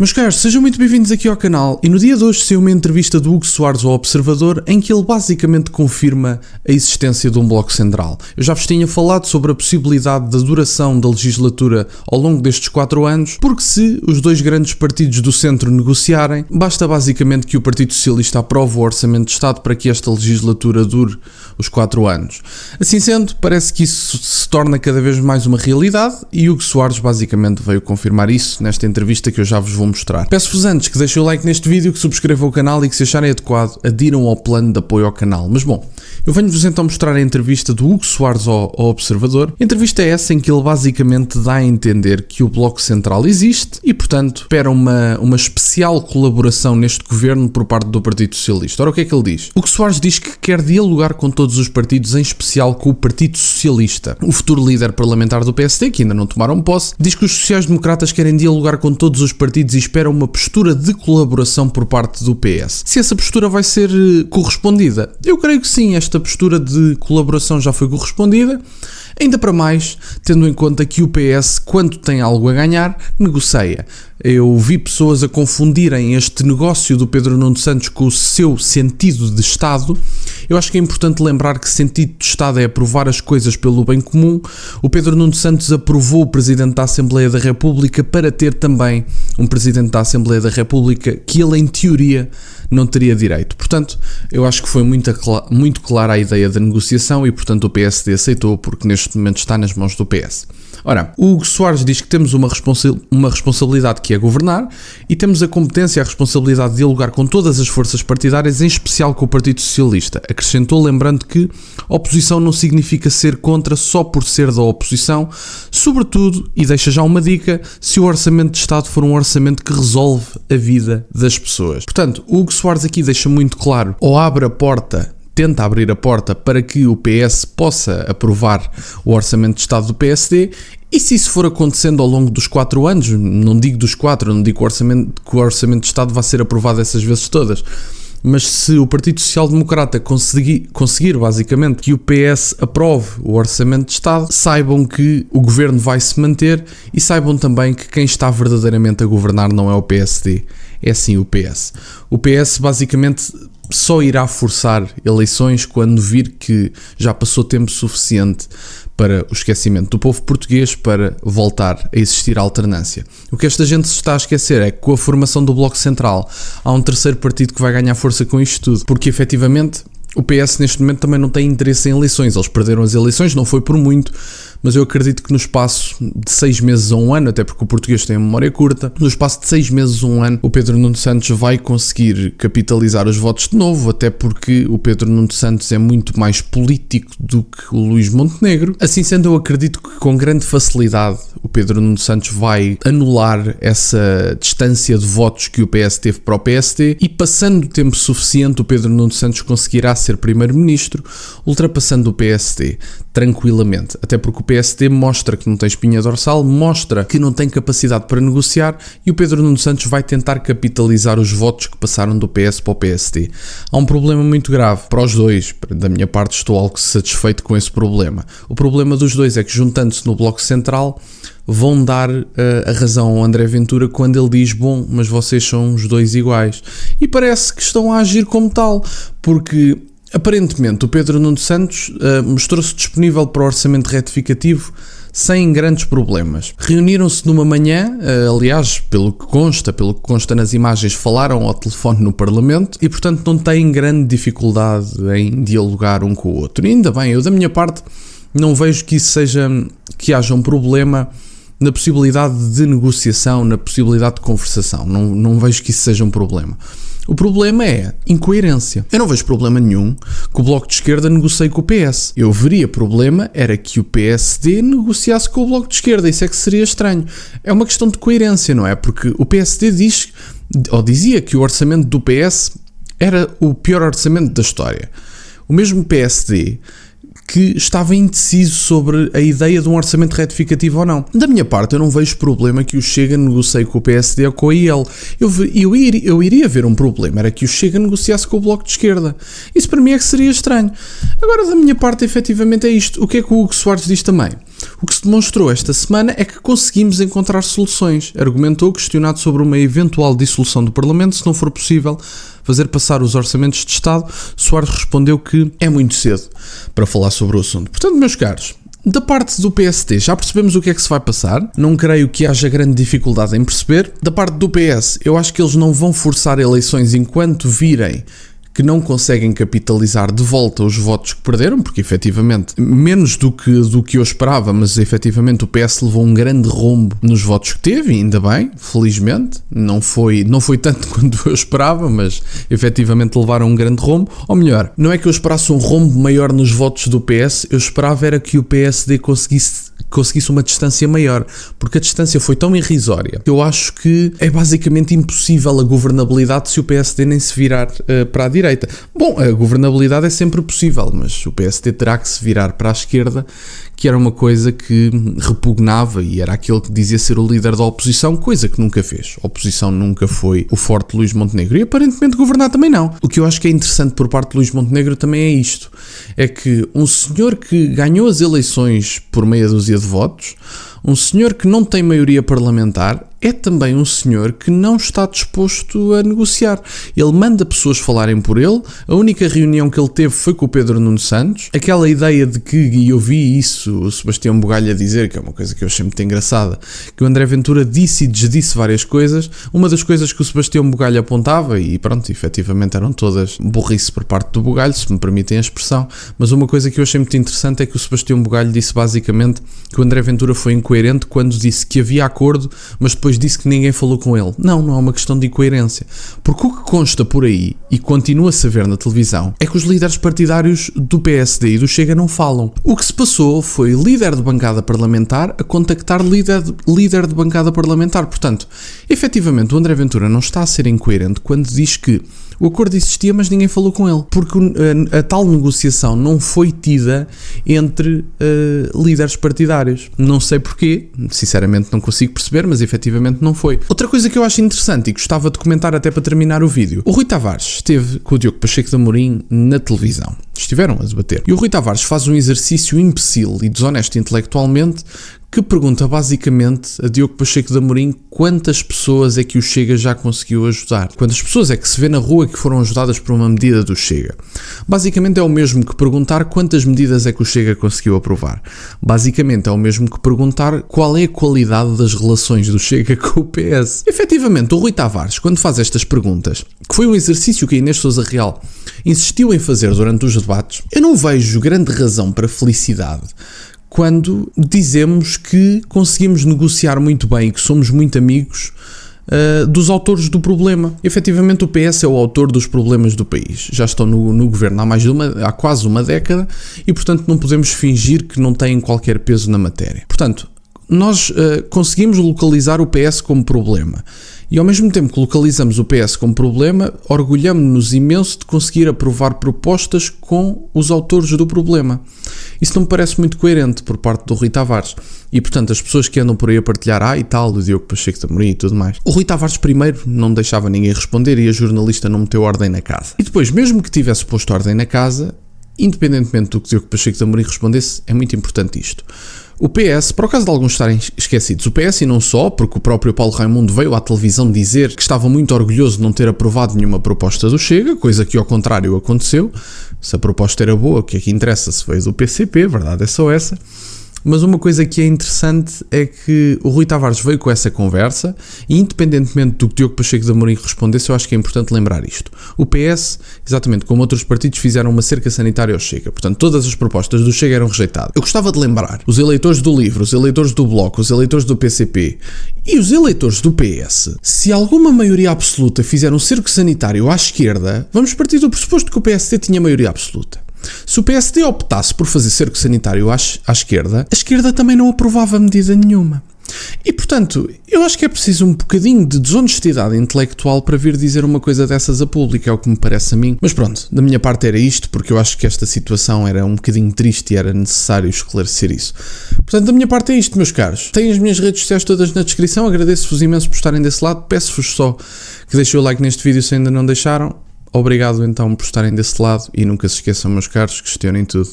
Meus caros, sejam muito bem-vindos aqui ao canal e no dia de hoje saiu uma entrevista do Hugo Soares ao Observador em que ele basicamente confirma a existência de um Bloco Central. Eu já vos tinha falado sobre a possibilidade da duração da legislatura ao longo destes 4 anos, porque se os dois grandes partidos do centro negociarem, basta basicamente que o Partido Socialista aprove o Orçamento de Estado para que esta legislatura dure os 4 anos. Assim sendo, parece que isso se torna cada vez mais uma realidade e Hugo Soares basicamente veio confirmar isso nesta entrevista que eu já vos vou mostrar. Peço-vos antes que deixem o like neste vídeo, que subscrevam o canal e que se acharem adequado adiram ao plano de apoio ao canal. Mas bom, eu venho-vos então mostrar a entrevista do Hugo Soares ao Observador. A entrevista é essa em que ele basicamente dá a entender que o Bloco Central existe e portanto espera uma especial colaboração neste governo por parte do Partido Socialista. Ora, o que é que ele diz? Hugo Soares diz que quer dialogar com todos os partidos, em especial com o Partido Socialista. O futuro líder parlamentar do PSD, que ainda não tomaram posse, diz que os sociais-democratas querem dialogar com todos os partidos e espera uma postura de colaboração por parte do PS. Se essa postura vai ser correspondida? Eu creio que sim, esta postura de colaboração já foi correspondida, ainda para mais, tendo em conta que o PS, quando tem algo a ganhar, negocia. Eu vi pessoas a confundirem este negócio do Pedro Nuno Santos com o seu sentido de Estado. Eu acho que é importante lembrar que sentido de Estado é aprovar as coisas pelo bem comum. O Pedro Nuno Santos aprovou o Presidente da Assembleia da República para ter também um Presidente da Assembleia da República que ele, em teoria, não teria direito. Portanto, eu acho que foi muito clara a ideia da negociação e, portanto, o PSD aceitou porque neste momento está nas mãos do PS. Ora, o Hugo Soares diz que temos uma responsabilidade que é governar e temos a competência e a responsabilidade de dialogar com todas as forças partidárias, em especial com o Partido Socialista. Acrescentou, lembrando que oposição não significa ser contra só por ser da oposição, sobretudo, e deixa já uma dica, se o Orçamento de Estado for um orçamento que resolve a vida das pessoas. Portanto, o Hugo Soares aqui deixa muito claro, ou abre a porta, tenta abrir a porta para que o PS possa aprovar o Orçamento de Estado do PSD e se isso for acontecendo ao longo dos 4 anos, não digo dos 4, não digo que o Orçamento de Estado vai ser aprovado essas vezes todas, mas se o Partido Social Democrata conseguir basicamente que o PS aprove o Orçamento de Estado, saibam que o governo vai se manter e saibam também que quem está verdadeiramente a governar não é o PSD, é sim o PS. O PS basicamente só irá forçar eleições quando vir que já passou tempo suficiente para o esquecimento do povo português para voltar a existir a alternância. O que esta gente se está a esquecer é que com a formação do Bloco Central há um terceiro partido que vai ganhar força com isto tudo, porque efetivamente o PS neste momento também não tem interesse em eleições. Eles perderam as eleições, não foi por muito, mas eu acredito que no espaço de 6 meses a 1 ano, até porque o português tem a memória curta, no espaço de 6 meses a 1 ano, o Pedro Nuno Santos vai conseguir capitalizar os votos de novo, até porque o Pedro Nuno Santos é muito mais político do que o Luís Montenegro. Assim sendo, eu acredito que com grande facilidade o Pedro Nuno Santos vai anular essa distância de votos que o PS teve para o PSD e, passando tempo suficiente, o Pedro Nuno Santos conseguirá ser primeiro-ministro, ultrapassando o PSD tranquilamente, até porque o PSD mostra que não tem espinha dorsal, mostra que não tem capacidade para negociar e o Pedro Nuno Santos vai tentar capitalizar os votos que passaram do PS para o PSD. Há um problema muito grave para os dois, da minha parte estou algo satisfeito com esse problema. O problema dos dois é que, juntando-se no Bloco Central, vão dar a razão ao André Ventura quando ele diz, bom, mas vocês são os dois iguais. E parece que estão a agir como tal, porque aparentemente o Pedro Nuno Santos mostrou-se disponível para o orçamento retificativo sem grandes problemas. Reuniram-se numa manhã, aliás, pelo que consta nas imagens, falaram ao telefone no Parlamento e, portanto, não têm grande dificuldade em dialogar um com o outro. E ainda bem, eu da minha parte não vejo que haja um problema na possibilidade de negociação, na possibilidade de conversação. Não vejo que isso seja um problema. O problema é incoerência. Eu não vejo problema nenhum que o Bloco de Esquerda negocie com o PS. Eu veria problema era que o PSD negociasse com o Bloco de Esquerda. Isso é que seria estranho. É uma questão de coerência, não é? Porque o PSD dizia que o orçamento do PS era o pior orçamento da história. O mesmo PSD que estava indeciso sobre a ideia de um orçamento retificativo ou não. Da minha parte, eu não vejo problema que o Chega negocie com o PSD ou com a IEL. Eu iria ver um problema, era que o Chega negociasse com o Bloco de Esquerda. Isso para mim é que seria estranho. Agora, da minha parte, efetivamente é isto. O que é que o Hugo Soares diz também? O que se demonstrou esta semana é que conseguimos encontrar soluções. Argumentou, questionado sobre uma eventual dissolução do Parlamento, se não for possível fazer passar os orçamentos de Estado, Soares respondeu que é muito cedo para falar sobre o assunto. Portanto, meus caros, da parte do PSD, já percebemos o que é que se vai passar. Não creio que haja grande dificuldade em perceber. Da parte do PS, eu acho que eles não vão forçar eleições enquanto virem que não conseguem capitalizar de volta os votos que perderam, porque efetivamente, menos do que eu esperava, mas efetivamente o PS levou um grande rombo nos votos que teve, e ainda bem, felizmente, não foi tanto quanto eu esperava, mas efetivamente levaram um grande rombo, ou melhor, não é que eu esperasse um rombo maior nos votos do PS, eu esperava era que o PSD conseguisse uma distância maior, porque a distância foi tão irrisória que eu acho que é basicamente impossível a governabilidade se o PSD nem se virar para a direita. Bom, a governabilidade é sempre possível, mas o PSD terá que se virar para a esquerda, que era uma coisa que repugnava e era aquele que dizia ser o líder da oposição, coisa que nunca fez. A oposição nunca foi o forte Luís Montenegro e aparentemente governar também não. O que eu acho que é interessante por parte de Luís Montenegro também é isto, é que um senhor que ganhou as eleições por meia dúzia de votos, um senhor que não tem maioria parlamentar, é também um senhor que não está disposto a negociar. Ele manda pessoas falarem por ele, a única reunião que ele teve foi com o Pedro Nuno Santos, aquela ideia de que, e eu vi isso, o Sebastião Bugalho a dizer, que é uma coisa que eu achei muito engraçada, que o André Ventura disse e desdisse várias coisas, uma das coisas que o Sebastião Bugalho apontava, e pronto, efetivamente eram todas burrice por parte do Bugalho, se me permitem a expressão, mas uma coisa que eu achei muito interessante é que o Sebastião Bugalho disse basicamente que o André Ventura foi incoerente quando disse que havia acordo, mas depois disse que ninguém falou com ele. Não é uma questão de incoerência. Porque o que consta por aí, e continua-se a ver na televisão, é que os líderes partidários do PSD e do Chega não falam. O que se passou foi líder de bancada parlamentar a contactar líder de bancada parlamentar. Portanto, efetivamente, o André Ventura não está a ser incoerente quando diz que o acordo existia, mas ninguém falou com ele. Porque a tal negociação não foi tida entre líderes partidários. Não sei porquê, sinceramente não consigo perceber, mas efetivamente não foi. Outra coisa que eu acho interessante e gostava de comentar até para terminar o vídeo. O Rui Tavares esteve com o Diogo Pacheco de Amorim na televisão. Estiveram a debater. E o Rui Tavares faz um exercício imbecil e desonesto intelectualmente que pergunta basicamente a Diogo Pacheco de Amorim quantas pessoas é que o Chega já conseguiu ajudar. Quantas pessoas é que se vê na rua que foram ajudadas por uma medida do Chega. Basicamente é o mesmo que perguntar quantas medidas é que o Chega conseguiu aprovar. Basicamente é o mesmo que perguntar qual é a qualidade das relações do Chega com o PS. Efetivamente, o Rui Tavares, quando faz estas perguntas, que foi um exercício que a Inês Sousa Real insistiu em fazer durante os debates, eu não vejo grande razão para felicidade quando dizemos que conseguimos negociar muito bem e que somos muito amigos dos autores do problema. Efetivamente o PS é o autor dos problemas do país. Já estão no governo há quase uma década e, portanto, não podemos fingir que não têm qualquer peso na matéria. Portanto, nós conseguimos localizar o PS como problema. E ao mesmo tempo que localizamos o PS como problema, orgulhamos-nos imenso de conseguir aprovar propostas com os autores do problema. Isso não me parece muito coerente por parte do Rui Tavares. E, portanto, as pessoas que andam por aí a partilhar e tal, o Diogo Pacheco de Amorim e tudo mais. O Rui Tavares primeiro não deixava ninguém responder e a jornalista não meteu ordem na casa. E depois, mesmo que tivesse posto ordem na casa, independentemente do que o Diogo Pacheco de Amorim respondesse, é muito importante isto. O PS, por causa de alguns estarem esquecidos, o PS e não só, porque o próprio Paulo Raimundo veio à televisão dizer que estava muito orgulhoso de não ter aprovado nenhuma proposta do Chega, coisa que ao contrário aconteceu. Se a proposta era boa, o que é que interessa se veio do PCP, a verdade é só essa. Mas uma coisa que é interessante é que o Rui Tavares veio com essa conversa e, independentemente do que Diogo Pacheco de Amorim respondesse, eu acho que é importante lembrar isto. O PS, exatamente como outros partidos, fizeram uma cerca sanitária ao Chega. Portanto, todas as propostas do Chega eram rejeitadas. Eu gostava de lembrar os eleitores do LIVRE, os eleitores do Bloco, os eleitores do PCP e os eleitores do PS. Se alguma maioria absoluta fizer um cerco sanitário à esquerda, vamos partir do pressuposto que o PSD tinha maioria absoluta. Se o PSD optasse por fazer cerco sanitário à esquerda, a esquerda também não aprovava medida nenhuma. E, portanto, eu acho que é preciso um bocadinho de desonestidade intelectual para vir dizer uma coisa dessas a público, é o que me parece a mim. Mas pronto, da minha parte era isto, porque eu acho que esta situação era um bocadinho triste e era necessário esclarecer isso. Portanto, da minha parte é isto, meus caros. Têm as minhas redes sociais todas na descrição, agradeço-vos imenso por estarem desse lado, peço-vos só que deixem o like neste vídeo se ainda não deixaram. Obrigado então por estarem desse lado e nunca se esqueçam, meus caros, questionem tudo.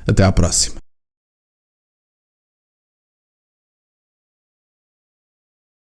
Até à próxima.